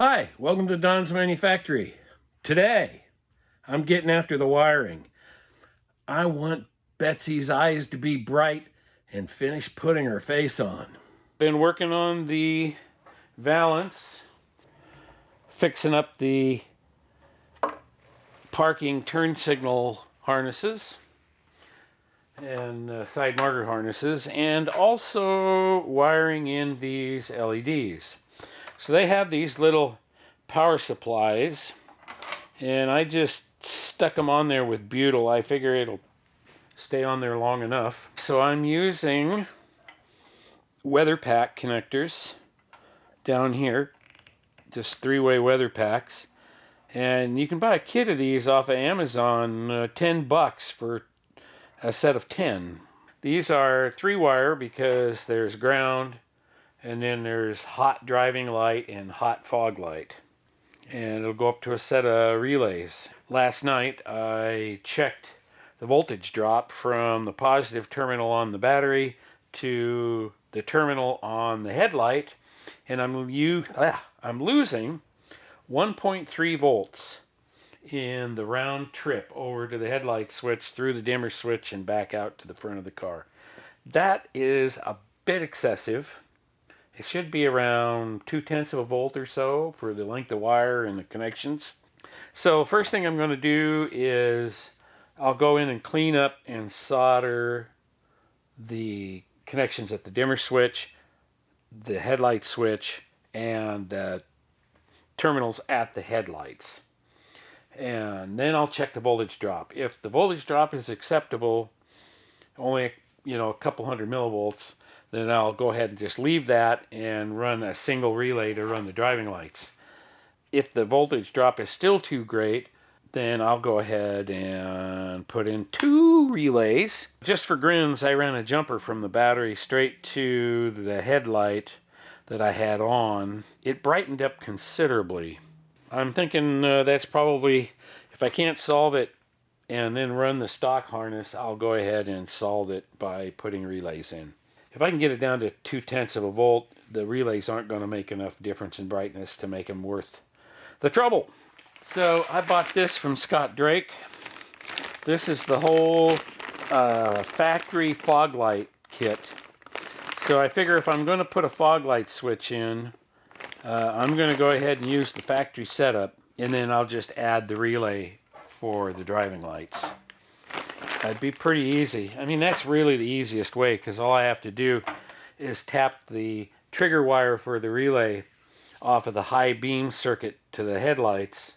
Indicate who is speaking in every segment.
Speaker 1: Hi, welcome to Don's Manufactory. Today, I'm getting after the wiring. I want Betsy's eyes to be bright and finish putting her face on. Been working on the valance, fixing up the parking turn signal harnesses and side marker harnesses, and also wiring in these LEDs. So they have these little power supplies, and I just stuck them on there with butyl. I figure it'll stay on there long enough. So I'm using weather pack connectors down here, just 3-way weather packs. And you can buy a kit of these off of Amazon, $10 for a set of 10. These are 3-wire because there's ground, and then there's hot driving light and hot fog light. And it'll go up to a set of relays. Last night I checked the voltage drop from the positive terminal on the battery to the terminal on the headlight, and I'm losing 1.3 volts in the round trip over to the headlight switch, through the dimmer switch, and back out to the front of the car. That is a bit excessive. It should be around 0.2 of a volt or so for the length of wire and the connections. So first thing I'm going to do is I'll go in and clean up and solder the connections at the dimmer switch, the headlight switch, and the terminals at the headlights. And then I'll check the voltage drop. If the voltage drop is acceptable, only a couple hundred millivolts, then I'll go ahead and just leave that and run a single relay to run the driving lights. If the voltage drop is still too great, then I'll go ahead and put in 2 relays. Just for grins, I ran a jumper from the battery straight to the headlight that I had on. It brightened up considerably. I'm thinking that's probably, if I can't solve it and then run the stock harness, I'll go ahead and solve it by putting relays in. If I can get it down to 0.2 of a volt, the relays aren't going to make enough difference in brightness to make them worth the trouble. So I bought this from Scott Drake. This is the whole factory fog light kit. So I figure if I'm going to put a fog light switch in, I'm going to go ahead and use the factory setup, and then I'll just add the relay for the driving lights. That'd be pretty easy. I mean, that's really the easiest way, because all I have to do is tap the trigger wire for the relay off of the high beam circuit to the headlights,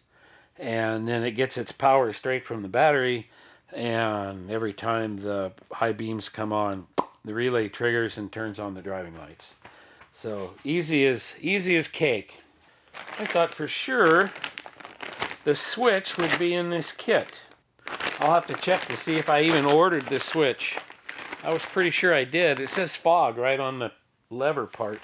Speaker 1: and then it gets its power straight from the battery, and every time the high beams come on, the relay triggers and turns on the driving lights. So easy as cake. I thought for sure the switch would be in this kit. I'll have to check to see if I even ordered this switch. I was pretty sure I did. It says fog right on the lever part.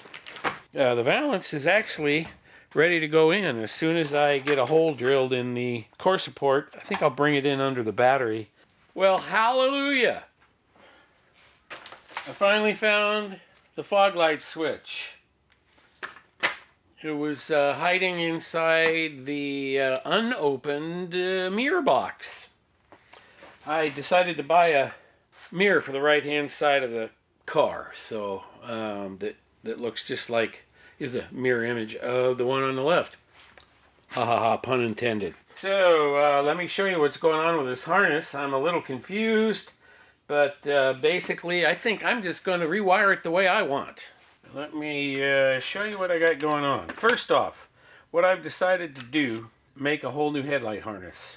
Speaker 1: The valance is actually ready to go in. As soon as I get a hole drilled in the core support, I think I'll bring it in under the battery. Well, hallelujah! I finally found the fog light switch. It was hiding inside the unopened mirror box. I decided to buy a mirror for the right-hand side of the car, so that looks just like, is a mirror image of the one on the left. Ha ha ha, pun intended. So let me show you what's going on with this harness. I'm a little confused, but basically I think I'm just going to rewire it the way I want. Let me show you what I got going on. First off, what I've decided to do, make a whole new headlight harness.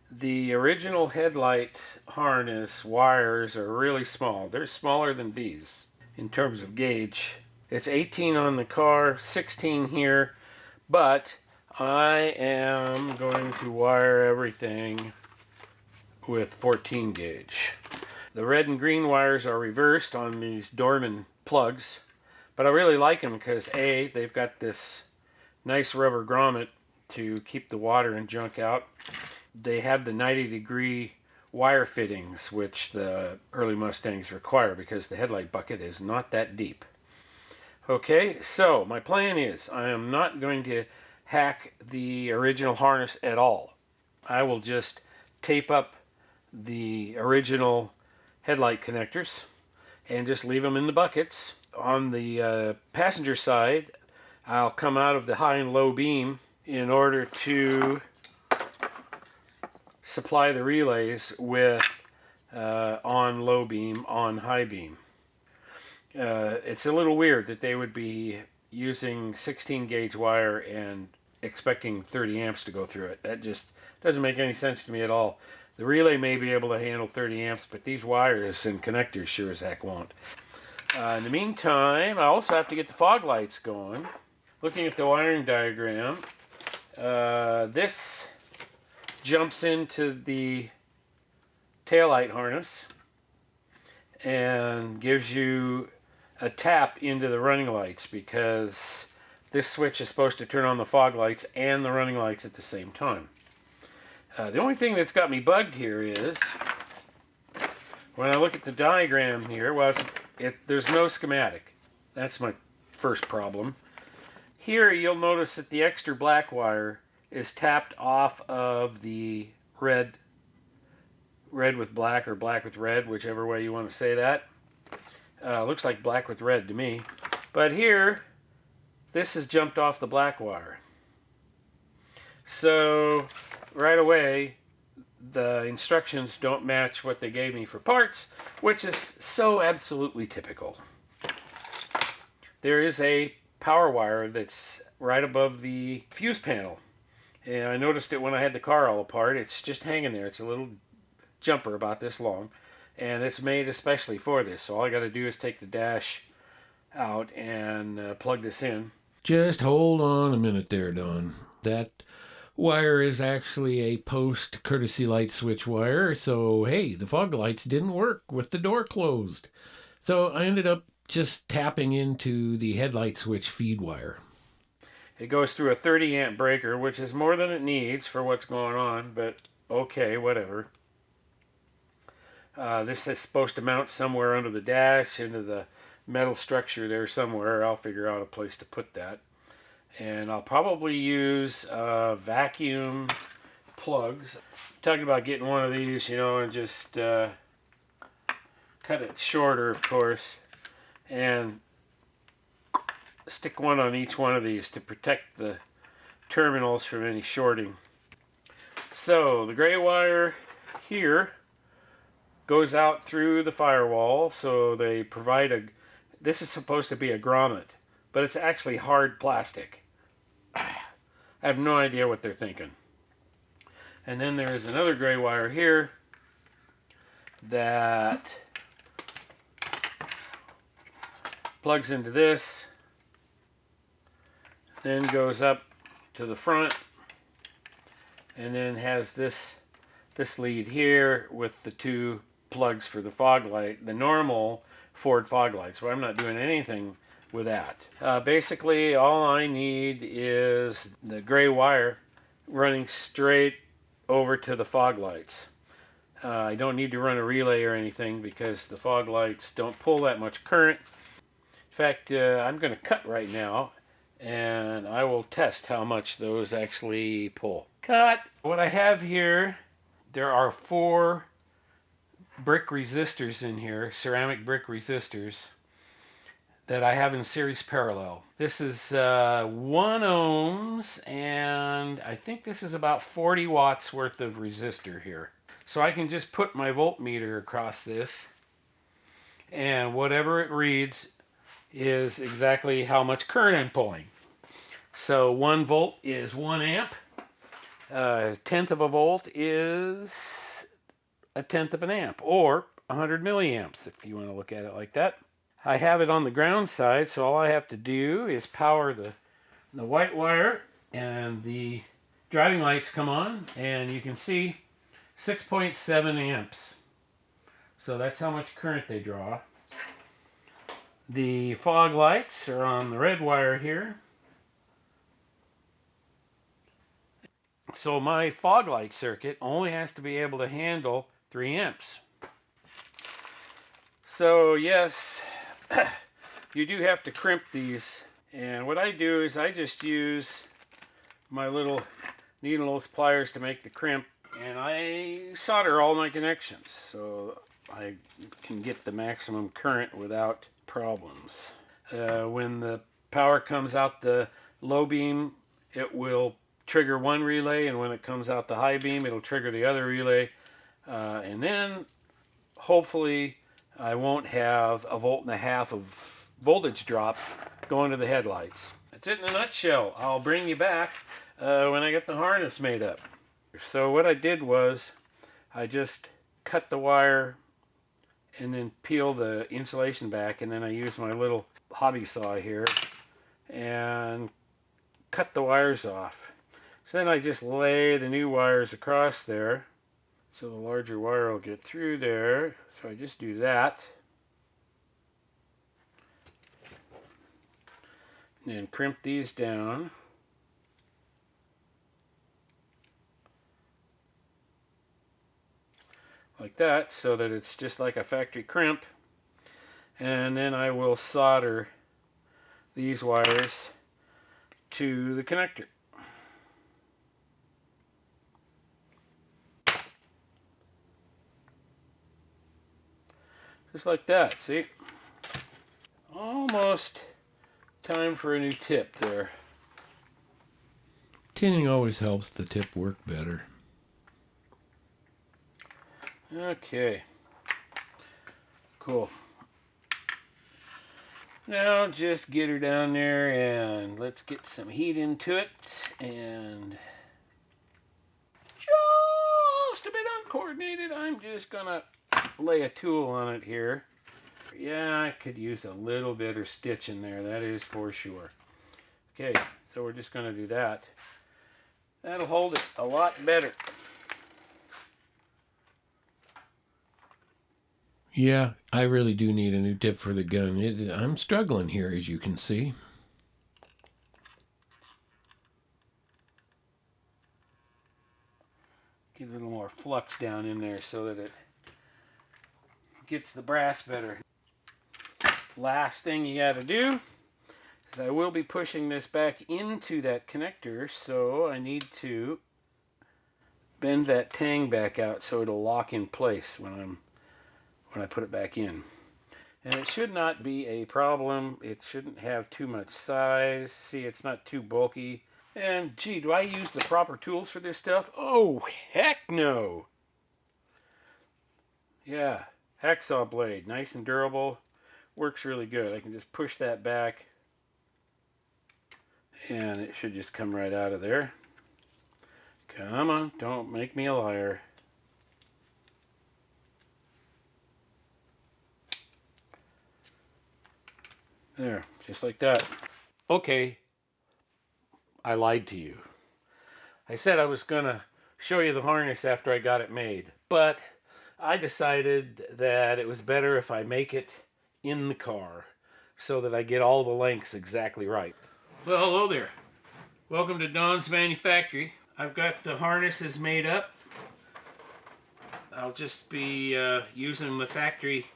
Speaker 1: The original headlight harness wires are really small. They're smaller than these in terms of gauge. It's 18 on the car, 16 here, but I am going to wire everything with 14 gauge. The red and green wires are reversed on these Dorman plugs, but I really like them because A, they've got this nice rubber grommet to keep the water and junk out. They have the 90-degree wire fittings, which the early Mustangs require because the headlight bucket is not that deep. Okay, so my plan is I am not going to hack the original harness at all. I will just tape up the original headlight connectors and just leave them in the buckets. On the passenger side, I'll come out of the high and low beam in order to supply the relays with on low beam, on high beam. It's a little weird that they would be using 16 gauge wire and expecting 30 amps to go through it. That just doesn't make any sense to me at all. The relay may be able to handle 30 amps, but these wires and connectors sure as heck won't. In the meantime, I also have to get the fog lights going. Looking at the wiring diagram, this jumps into the taillight harness and gives you a tap into the running lights, because this switch is supposed to turn on the fog lights and the running lights at the same time. The only thing that's got me bugged here is when I look at the diagram here, well, there's no schematic. That's my first problem. Here you'll notice that the extra black wire is tapped off of the red with black or black with red, whichever way you want to say that. Looks like black with red to me. But here, this has jumped off the black wire. So right away, the instructions don't match what they gave me for parts, which is so absolutely typical. There is a power wire that's right above the fuse panel, and I noticed it when I had the car all apart. It's just hanging there. It's a little jumper about this long, and it's made especially for this. So all I got to do is take the dash out and plug this in.
Speaker 2: Just hold on a minute there, Don. That wire is actually a post courtesy light switch wire, so hey, the fog lights didn't work with the door closed. So I ended up just tapping into the headlight switch feed wire.
Speaker 1: It goes through a 30 amp breaker, which is more than it needs for what's going on, but okay, whatever. This is supposed to mount somewhere under the dash, into the metal structure there somewhere. I'll figure out a place to put that. And I'll probably use vacuum plugs. I'm talking about getting one of these, and just cut it shorter, of course, and stick one on each one of these to protect the terminals from any shorting. So the gray wire here goes out through the firewall, so they provide this is supposed to be a grommet, but it's actually hard plastic. I have no idea what they're thinking. And then there is another gray wire here that plugs into this, then goes up to the front, and then has this lead here with the two plugs for the fog light, the normal Ford fog lights. So I'm not doing anything with that. Basically, all I need is the gray wire running straight over to the fog lights. I don't need to run a relay or anything because the fog lights don't pull that much current. In fact, I'm going to cut right now and I will test how much those actually pull. Cut! What I have here, there are 4 brick resistors in here, ceramic brick resistors, that I have in series parallel. This is 1 ohms, and I think this is about 40 watts worth of resistor here. So I can just put my voltmeter across this, and whatever it reads is exactly how much current I'm pulling. So 1 volt is 1 amp. 1/10 of a volt is 1/10 of an amp, or 100 milliamps, if you want to look at it like that. I have it on the ground side, so all I have to do is power the white wire, and the driving lights come on, and you can see 6.7 amps. So that's how much current they draw. The fog lights are on the red wire here. So my fog light circuit only has to be able to handle 3 amps. So yes, you do have to crimp these, and what I do is I just use my little needle nose pliers to make the crimp, and I solder all my connections so I can get the maximum current without problems. When the power comes out the low beam, it will trigger one relay, and when it comes out the high beam, it'll trigger the other relay, and then hopefully I won't have 1.5 volt of voltage drop going to the headlights. That's it in a nutshell. I'll bring you back when I get the harness made up. So what I did was I just cut the wire and then peel the insulation back, and then I used my little hobby saw here and cut the wires off. So then I just lay the new wires across there so the larger wire will get through there. So I just do that. And then crimp these down. Like that, so that it's just like a factory crimp. And then I will solder these wires to the connector. Just like that, see? Almost time for a new tip there.
Speaker 2: Tinning always helps the tip work better.
Speaker 1: Okay. Cool. Now just get her down there and let's get some heat into it, and just a bit uncoordinated, I'm just gonna lay a tool on it here. Yeah, I could use a little bit of stitch in there, that is for sure. Okay, so we're just gonna do that. That'll hold it a lot better.
Speaker 2: Yeah, I really do need a new tip for the gun. I'm struggling here, as you can see.
Speaker 1: Get a little more flux down in there so that it gets the brass better. Last thing you got to do is I will be pushing this back into that connector, so I need to bend that tang back out so it'll lock in place when I put it back in. And it should not be a problem. It shouldn't have too much size. See, it's not too bulky. And gee, do I use the proper tools for this stuff? Oh, heck no! Yeah, hacksaw blade, nice and durable. Works really good. I can just push that back and it should just come right out of there. Come on, don't make me a liar. There, just like that. Okay, I lied to you. I said I was gonna show you the harness after I got it made, but I decided that it was better if I make it in the car so that I get all the lengths exactly right. Well, hello there. Welcome to Don's Manufactory. I've got the harnesses made up. I'll just be using the factory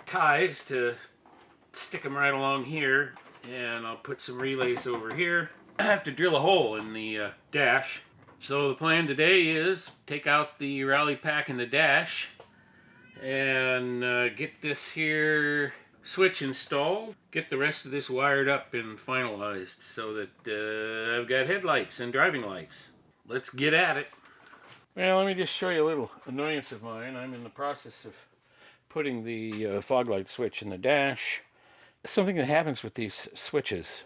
Speaker 1: ties to stick them right along here, and I'll put some relays over here. I have to drill a hole in the dash. So the plan today is take out the rally pack in the dash and get this here switch installed, get the rest of this wired up and finalized so that I've got headlights and driving lights. Let's get at it. Well, let me just show you a little annoyance of mine. I'm in the process of putting the fog light switch in the dash. Something that happens with these switches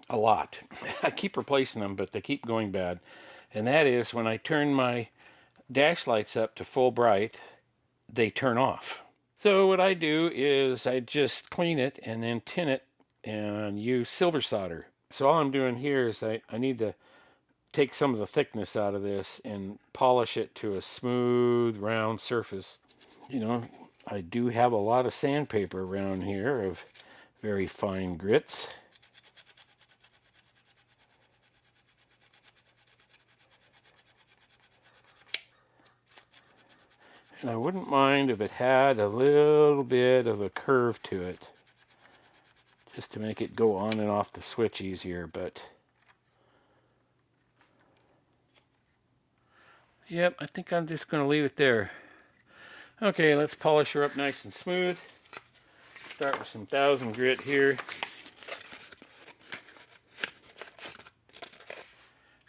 Speaker 1: a lot. I keep replacing them, but they keep going bad. And that is when I turn my dash lights up to full bright, they turn off. So what I do is I just clean it and then tin it and use silver solder. So all I'm doing here is I need to take some of the thickness out of this and polish it to a smooth, round surface. You know, I do have a lot of sandpaper around here of very fine grits. And I wouldn't mind if it had a little bit of a curve to it, just to make it go on and off the switch easier, but Yep, I think I'm just going to leave it there. Okay, let's polish her up nice and smooth. Start with some 1000 grit here.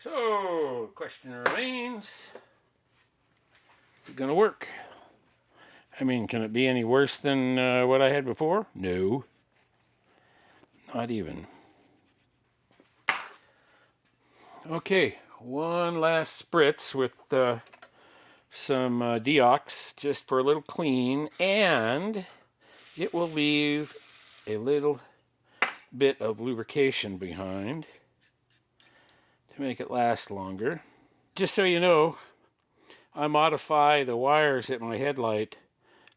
Speaker 1: So, the question remains, is it going to work? I mean, can it be any worse than what I had before? No. Not even. Okay, one last spritz with some deox just for a little clean, and it will leave a little bit of lubrication behind to make it last longer. Just so you know, I modify the wires at my headlight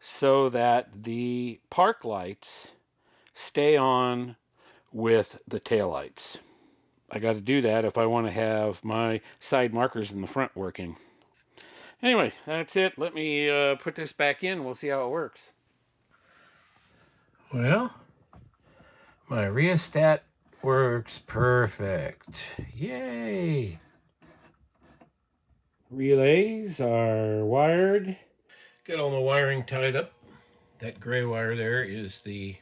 Speaker 1: so that the park lights stay on with the tail lights. I got to do that if I want to have my side markers in the front working. Anyway, that's it. Let me put this back in. We'll see how it works. Well, my rheostat works perfect. Yay! Relays are wired. Got all the wiring tied up. That gray wire there is the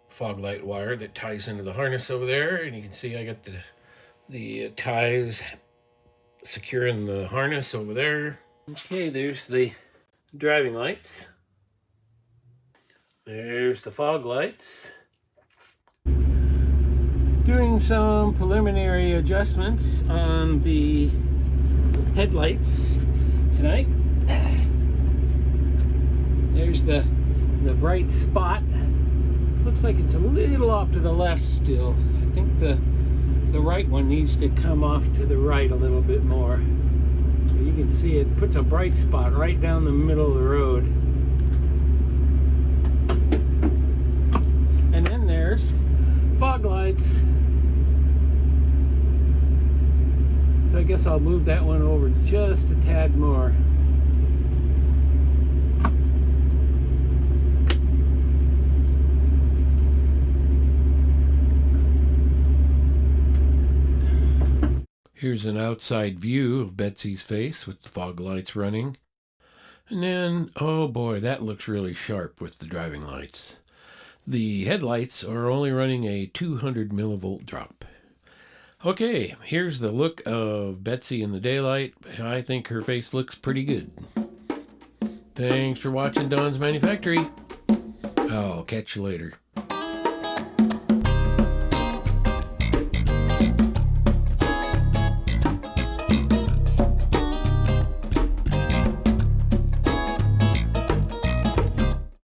Speaker 1: fog light wire that ties into the harness over there, and you can see I got the ties securing the harness over there. Okay, there's the driving lights. There's the fog lights. Doing some preliminary adjustments on the headlights tonight. There's the bright spot. Looks like it's a little off to the left still. I think the right one needs to come off to the right a little bit more. You can see it puts a bright spot right down the middle of the road. And then there's fog lights. So I guess I'll move that one over just a tad more. Here's an outside view of Betsy's face with the fog lights running. And then, oh boy, that looks really sharp with the driving lights. The headlights are only running a 200 millivolt drop. Okay, here's the look of Betsy in the daylight. I think her face looks pretty good. Thanks for watching Don's Manufactory. I'll catch you later.